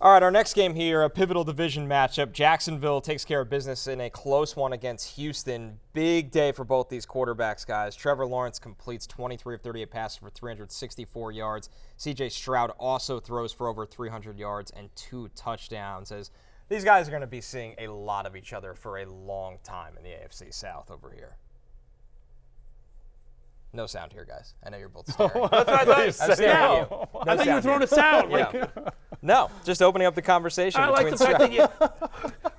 All right, our next game here, a pivotal division matchup. Jacksonville takes care of business in a close one against Houston. Big day for both these quarterbacks, guys. Trevor Lawrence completes 23 of 38 passes for 364 yards. C.J. Stroud also throws for over 300 yards and 2 touchdowns. As these guys are going to be seeing a lot of each other for a long time in the AFC South over here. No sound here, guys. I know you're both staring. That's what I thought you said. No I thought you were throwing a sound. No, just opening up the converation. I like between the fact that you.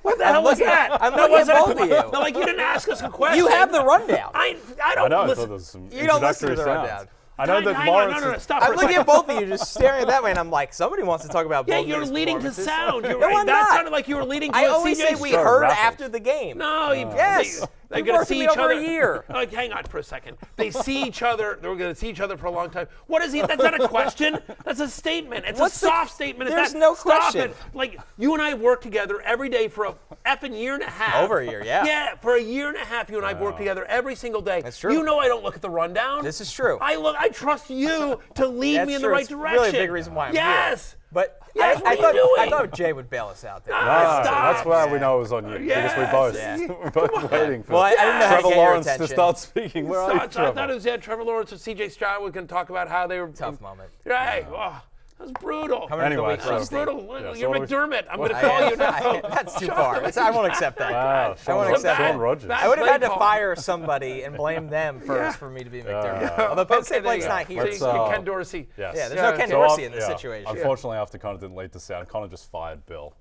What the hell was that? I'm looking at both of you. No, like you didn't ask us a question. You have the rundown. I don't know, listen. I thought there was some You don't listen to the introductory rundown. sounds. I know that Hang Lawrence. on, no, stop for I'm a looking second. at both of you just staring that way, and I'm like, somebody wants to talk about both Yeah, of you're these leading to performances. sound. You're No, right. I'm That not. sounded like you were leading to I a always say CJ we so heard rapid. after the game. No, Yes. they're You've going to worked see with each me over other. a year. Like, hang on for a second. They see each other. They're going to see each other for a long time. What is he? That's not a question. That's a statement. It's What's a soft statement. There's no Stop question. it. Like, you and I have worked together every day for a effing year and a half. Over a year, yeah. Yeah, for a year and a half, you and I have worked together every single day. That's true. You know I don't look at the rundown. This is true. I trust you to lead That's me in true. the right It's direction. really a big reason why I'm here. Yes. But Yes, I what are you doing? thought Jay would bail us out there. Ah, No, stop. that's why we know it was on you. Because we both, Yeah. we're both waiting for Well, I didn't know how to Trevor get your Lawrence to attention. start speaking. Where are you, I Trevor? thought it was Trevor Lawrence and C.J. Stroud was going to talk about how they were Tough moment. Right. Oh, that was brutal. Coming into the Anyway, week so- roasting. Brutal. Yeah, You're so McDermott. I'm going to I call am. you now. That's too far. I won't accept that. Wow, I won't accept Sean that. Rogers. I would have had to Play call. fire somebody and blame them first for me to be McDermott. Although Penn State Blake's not here. Let's, Ken Dorsey. Yes. Yeah, there's no Ken Dorsey in this situation. Unfortunately, after Connor didn't lead to sound, Connor just fired Bill.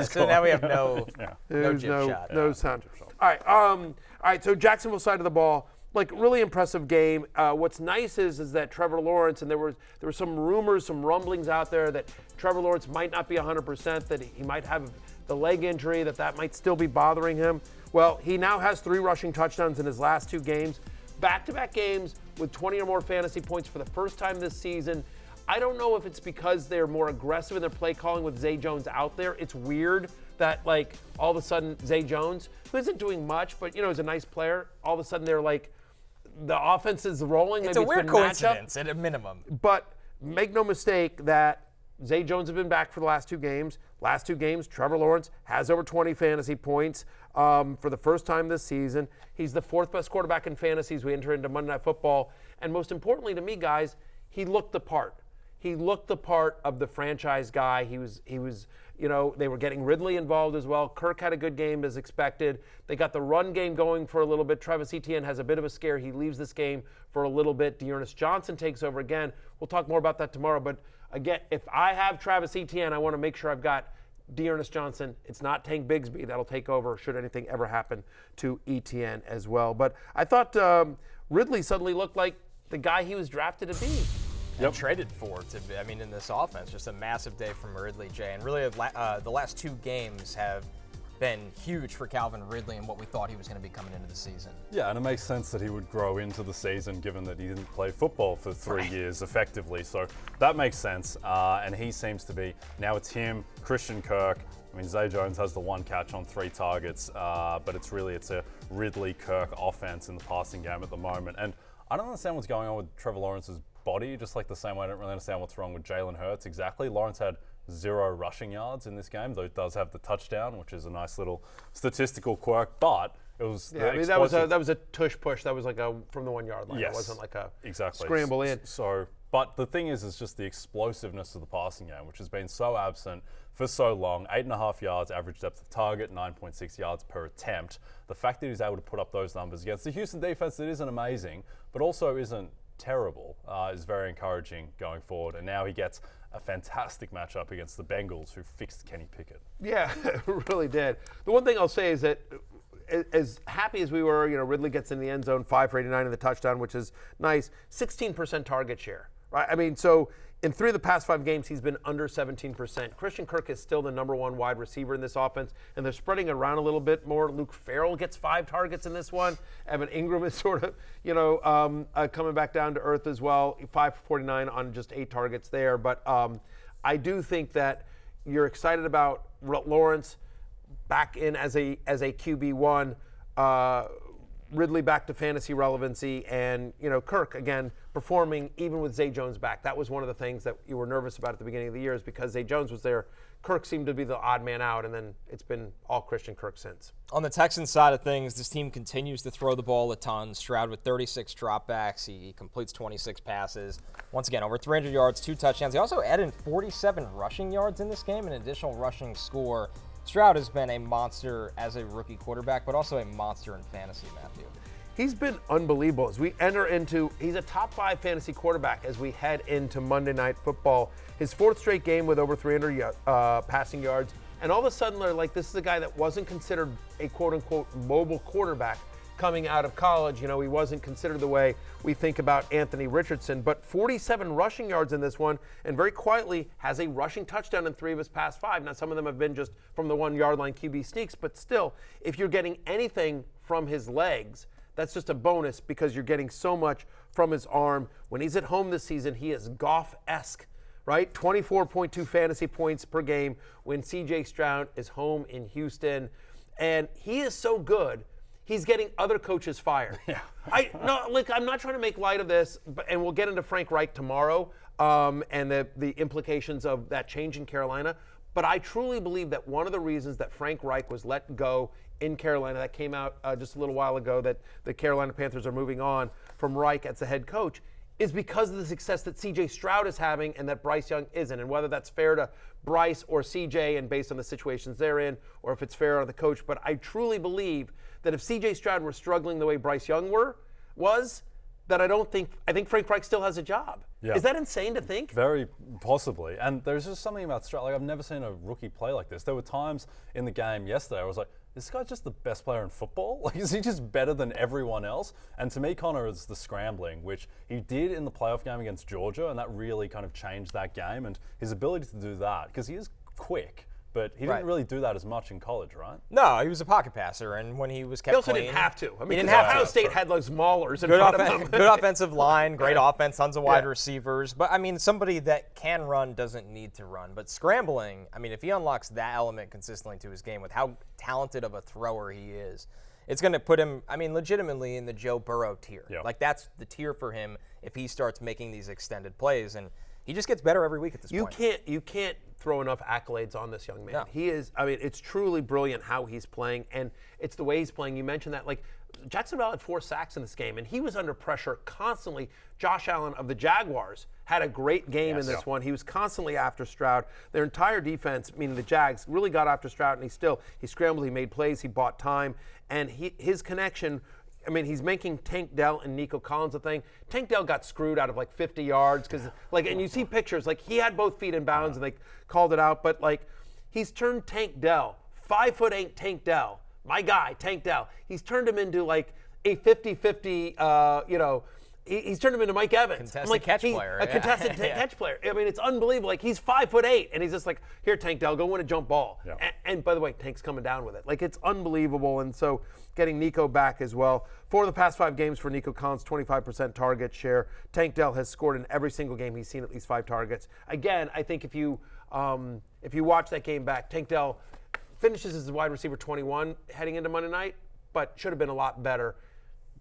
So now we have no There's jib shot. no sound chip shot. All right. So Jacksonville side of the ball, like really impressive game. What's nice is that Trevor Lawrence, and there were some rumors, some rumblings out there that Trevor Lawrence might not be 100%, that he might have the leg injury, that might still be bothering him. Well, he now has 3 rushing touchdowns in his last 2 games, back-to-back games with 20 or more fantasy points for the first time this season. I don't know if it's because they're more aggressive in their play calling with Zay Jones out there. It's weird that, like, all of a sudden Zay Jones, who isn't doing much, but, is a nice player, all of a sudden they're like, the offense is rolling. It's Maybe a weird been matchup. coincidence at a minimum. But make no mistake that Zay Jones has been back for the last 2 games. Last 2 games, Trevor Lawrence has over 20 fantasy points for the first time this season. He's the 4th best quarterback in fantasy as we enter into Monday Night Football. And most importantly to me, guys, he looked the part. He looked the part of the franchise guy. He was, they were getting Ridley involved as well. Kirk had a good game as expected. They got the run game going for a little bit. Travis Etienne has a bit of a scare. He leaves this game for a little bit. Dearness Johnson takes over again. We'll talk more about that tomorrow. But again, if I have Travis Etienne, I want to make sure I've got Dearness Johnson. It's not Tank Bigsby that'll take over should anything ever happen to Etienne as well. But I thought Ridley suddenly looked like the guy he was drafted to be. And traded for in this offense. Just a massive day from Ridley, Jay. And really, the last 2 games have been huge for Calvin Ridley and what we thought he was going to be coming into the season. Yeah, and it makes sense that he would grow into the season given that he didn't play football for 3 years effectively. So that makes sense. And he seems to be, now it's him, Christian Kirk. Zay Jones has the 1 catch on 3 targets, but it's a Ridley-Kirk offense in the passing game at the moment. And I don't understand what's going on with Trevor Lawrence's body, just like the same way I don't really understand what's wrong with Jalen Hurts exactly. Lawrence had 0 rushing yards in this game, though he does have the touchdown, which is a nice little statistical quirk, but it was that was a tush push. That was like from the 1 yard line. Yes, It wasn't like a exactly scramble in. So, but the thing is just the explosiveness of the passing game, which has been so absent for so long. 8.5 yards average depth of target, 9.6 yards per attempt. The fact that he's able to put up those numbers against the Houston defense that isn't amazing, but also isn't terrible, is very encouraging going forward. And now he gets a fantastic matchup against the Bengals, who fixed Kenny Pickett. Yeah, it really did. The one thing I'll say is that as happy as we were, Ridley gets in the end zone, 5 for 89 in the touchdown, which is nice. 16% target share, right? So in 3 of the past 5 games, he's been under 17%. Christian Kirk is still the number 1 wide receiver in this offense, and they're spreading it around a little bit more. Luke Farrell gets 5 targets in this one. Evan Ingram is sort of, coming back down to earth as well. 5 for 49 on just 8 targets there. But I do think that you're excited about Lawrence back in as a QB1. Ridley back to fantasy relevancy, and Kirk again performing even with Zay Jones back. That was one of the things that you were nervous about at the beginning of the year, is because Zay Jones was there. Kirk seemed to be the odd man out, and then it's been all Christian Kirk since. On the Texans side of things, this team continues to throw the ball a ton. Stroud with 36 dropbacks. He completes 26 passes. Once again, over 300 yards, 2 touchdowns. He also added 47 rushing yards in this game, an additional rushing score. Stroud has been a monster as a rookie quarterback, but also a monster in fantasy, Matthew. He's been unbelievable as we enter into, he's a top 5 fantasy quarterback as we head into Monday Night Football. His 4th straight game with over 300 passing yards. And all of a sudden, they're like, this is a guy that wasn't considered a quote-unquote mobile quarterback coming out of college. You know, he wasn't considered the way we think about Anthony Richardson. But 47 rushing yards in this one, and very quietly has a rushing touchdown in 3 of his past 5. Now, some of them have been just from the 1-yard line QB sneaks, but still, if you're getting anything from his legs, that's just a bonus because you're getting so much from his arm. When he's at home this season, he is Goff-esque, right? 24.2 fantasy points per game when C.J. Stroud is home in Houston. And he is so good, he's getting other coaches fired. Yeah. I'm not trying to make light of this, and we'll get into Frank Reich tomorrow and the implications of that change in Carolina. But I truly believe that one of the reasons that Frank Reich was let go in Carolina, that came out just a little while ago, that the Carolina Panthers are moving on from Reich as the head coach, is because of the success that C.J. Stroud is having and that Bryce Young isn't. And whether that's fair to Bryce or C.J. and based on the situations they're in, or if it's fair on the coach. But I truly believe that if C.J. Stroud were struggling the way Bryce Young was, that I think Frank Reich still has a job. Yeah. Is that insane to think? Very possibly. And there's just something about Stroud. Like, I've never seen a rookie play like this. There were times in the game yesterday I was like, this guy just the best player in football? Like, is he just better than everyone else? And to me, Connor, it's the scrambling, which he did in the playoff game against Georgia, and that really kind of changed that game. And his ability to do that, because he is quick, but he didn't really do that as much in college, right? No, he was a pocket passer, and when he was kept He also clean, didn't have to. I mean, didn't have Ohio to. State had those maulers in front of them. Good offensive line, great offense, tons of wide receivers. But, I mean, somebody that can run doesn't need to run. But scrambling, I mean, if he unlocks that element consistently to his game with how talented of a thrower he is, it's going to put him, I mean, legitimately in the Joe Burrow tier. Yeah. Like, that's the tier for him if he starts making these extended plays. And he just gets better every week at this point. You can't throw enough accolades on this young man. No. He is, I mean, it's truly brilliant how he's playing, and it's the way he's playing. You mentioned that, like, Jacksonville had 4 sacks in this game, and he was under pressure constantly. Josh Allen of the Jaguars had a great game in this one. He was constantly after Stroud. Their entire defense, meaning the Jags, really got after Stroud, and he scrambled, he made plays, he bought time, and his connection, I mean, he's making Tank Dell and Nico Collins a thing. Tank Dell got screwed out of like 50 yards because, like, and you see pictures, like he had both feet in bounds and they called it out, but like he's turned Tank Dell, 5'8" Tank Dell, my guy, Tank Dell. He's turned him into like a 50-50, he's turned him into Mike Evans. Contested catch player. A contested catch player. I mean, it's unbelievable. Like, he's 5'8", and he's just like, here, Tank Dell, go win a jump ball. Yeah. And by the way, Tank's coming down with it. Like, it's unbelievable. And so getting Nico back as well. 4 of the past 5 games for Nico Collins, 25% target share. Tank Dell has scored in every single game. He's seen at least 5 targets. Again, I think if you watch that game back, Tank Dell finishes as wide receiver 21 heading into Monday night, but should have been a lot better.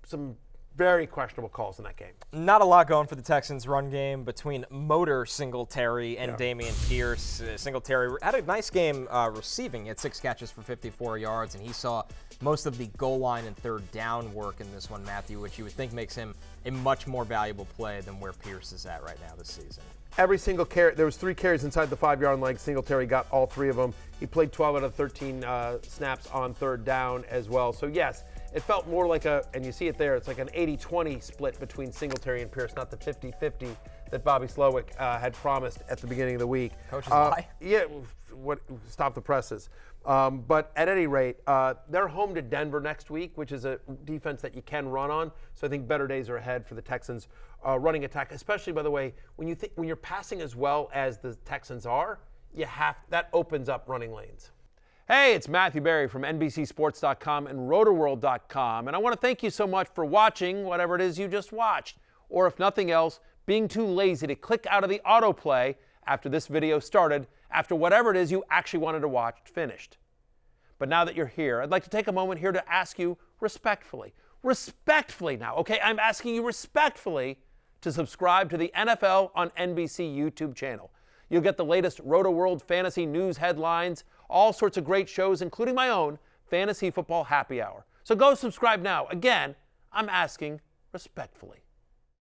Some very questionable calls in that game. Not a lot going for the Texans' run game between Motor Singletary and Dameon Pierce. Singletary had a nice game receiving. He had 6 catches for 54 yards, and he saw most of the goal line and third down work in this one, Matthew, which you would think makes him a much more valuable play than where Pierce is at right now this season. Every single carry, there was 3 carries inside the 5-yard line. Singletary got all 3 of them. He played 12 out of 13 snaps on third down as well. So yes, it felt more like and you see it there, it's like an 80-20 split between Singletary and Pierce, not the 50-50 that Bobby Slowick had promised at the beginning of the week. Coach's lie? Yeah, stop the presses. But at any rate, they're home to Denver next week, which is a defense that you can run on. So I think better days are ahead for the Texans running attack, especially, by the way, when you're passing as well as the Texans are, that opens up running lanes. Hey, it's Matthew Berry from NBCSports.com and RotorWorld.com, and I want to thank you so much for watching whatever it is you just watched, or if nothing else, being too lazy to click out of the autoplay after this video started, after whatever it is you actually wanted to watch finished. But now that you're here, I'd like to take a moment here to ask you respectfully now, okay? I'm asking you respectfully to subscribe to the NFL on NBC YouTube channel. You'll get the latest Roto-World fantasy news headlines, all sorts of great shows, including my own Fantasy Football Happy Hour. So go subscribe now. Again, I'm asking respectfully.